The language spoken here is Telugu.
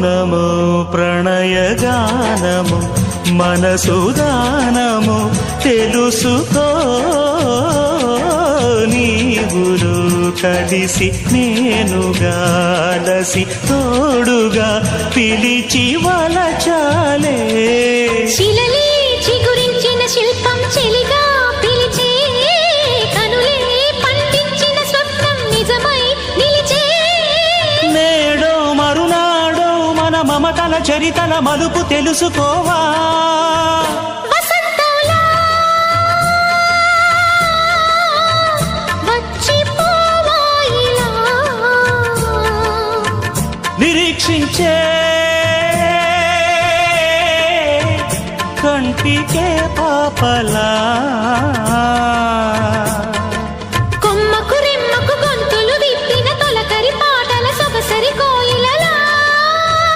నమో ప్రణయగానము మనసుదానము తెలుసుకో నీవులు కలిసి నేనుగాలసి తోడుగా పిలిచి వలచాలే శిలలే చిగురించిన శిల్పం చెలిగా పిలిచే కనులే పండించిన స్వప్నం నిజమై నిలిచే నేడో మరునాడో మన మమతల చరితల మలుపు తెలుసుకోవా వసంతంలా వచ్చిపోవాయిలా నిరీక్షించే కంటికే పాపలా